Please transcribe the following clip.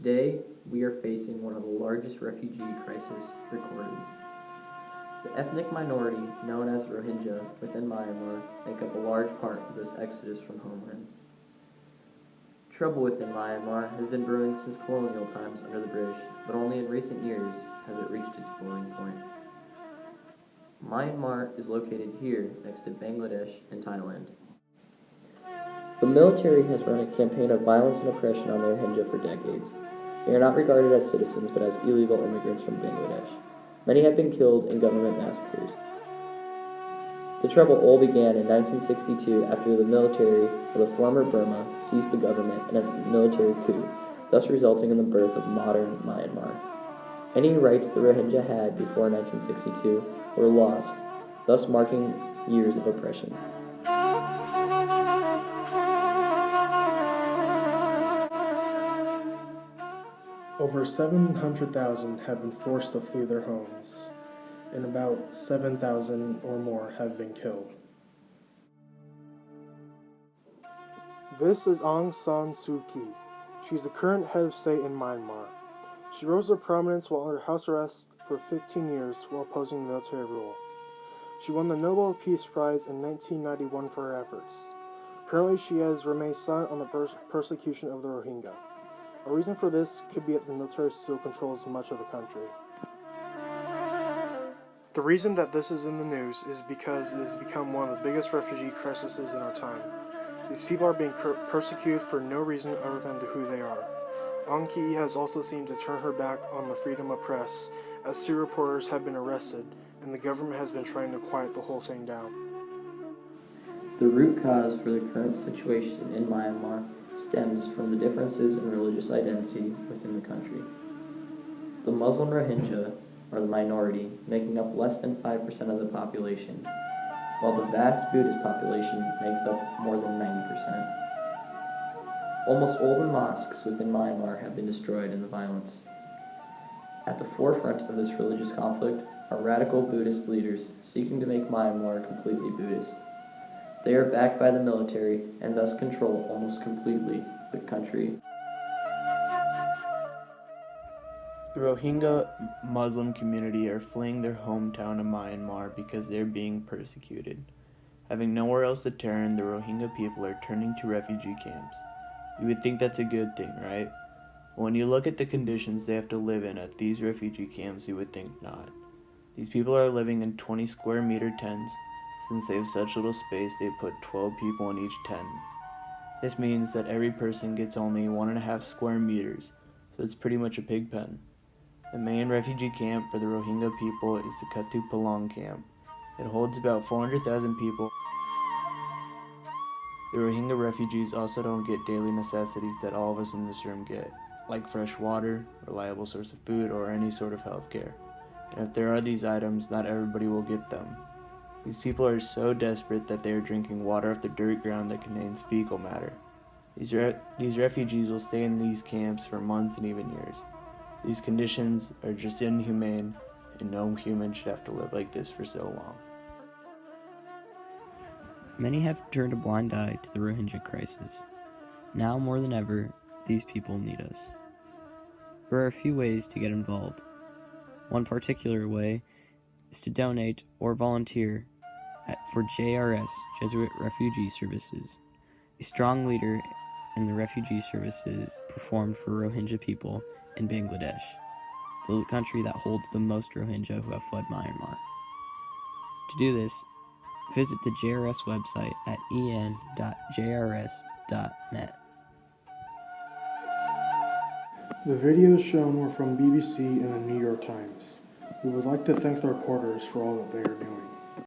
Today, we are facing one of the largest refugee crises recorded. The ethnic minority known as Rohingya within Myanmar make up a large part of this exodus from homelands. Trouble within Myanmar has been brewing since colonial times under the British, but only in recent years has it reached its boiling point. Myanmar is located here next to Bangladesh and Thailand. The military has run a campaign of violence and oppression on the Rohingya for decades. They are not regarded as citizens but as illegal immigrants from Bangladesh. Many have been killed in government massacres. The trouble all began in 1962 after the military of the former Burma seized the government in a military coup, thus resulting in the birth of modern Myanmar. Any rights the Rohingya had before 1962 were lost, thus marking years of oppression. Over 700,000 have been forced to flee their homes, and about 7,000 or more have been killed. This is Aung San Suu Kyi. She's the current head of state in Myanmar. She rose to prominence while under house arrest for 15 years while opposing military rule. She won the Nobel Peace Prize in 1991 for her efforts. Currently, she has remained silent on the persecution of the Rohingya. A reason for this could be that the military still controls much of the country. The reason that this is in the news is because it has become one of the biggest refugee crises in our time. These people are being persecuted for no reason other than who they are. Aung Kyi has also seemed to turn her back on the freedom of press, as 2 reporters have been arrested, and the government has been trying to quiet the whole thing down. The root cause for the current situation in Myanmar stems from the differences in religious identity within the country. The Muslim Rohingya are the minority, making up less than 5% of the population, while the vast Buddhist population makes up more than 90%. Almost all the mosques within Myanmar have been destroyed in the violence. At the forefront of this religious conflict are radical Buddhist leaders seeking to make Myanmar completely Buddhist. They are backed by the military and thus control almost completely the country. The Rohingya Muslim community are fleeing their hometown of Myanmar because they are being persecuted. Having nowhere else to turn, the Rohingya people are turning to refugee camps. You would think that's a good thing, right? When you look at the conditions they have to live in at these refugee camps, you would think not. These people are living in 20 square meter tents. Since they have such little space, they put 12 people in each tent. This means that every person gets only 1.5 square meters, so it's pretty much a pig pen. The main refugee camp for the Rohingya people is the Katu Palang camp. It holds about 400,000 people. The Rohingya refugees also don't get daily necessities that all of us in this room get, like fresh water, reliable source of food, or any sort of health care. And if there are these items, not everybody will get them. These people are so desperate that they are drinking water off the dirt ground that contains fecal matter. These refugees will stay in these camps for months and even years. These conditions are just inhumane, and no human should have to live like this for so long. Many have turned a blind eye to the Rohingya crisis. Now more than ever, these people need us. There are a few ways to get involved. One particular way is to donate or volunteer for JRS, Jesuit Refugee Services. A strong leader in the refugee services performed for Rohingya people in Bangladesh, the country that holds the most Rohingya who have fled Myanmar. To do this, visit the JRS website at en.jrs.net. The videos shown were from BBC and the New York Times. We would like to thank the reporters for all that they are doing.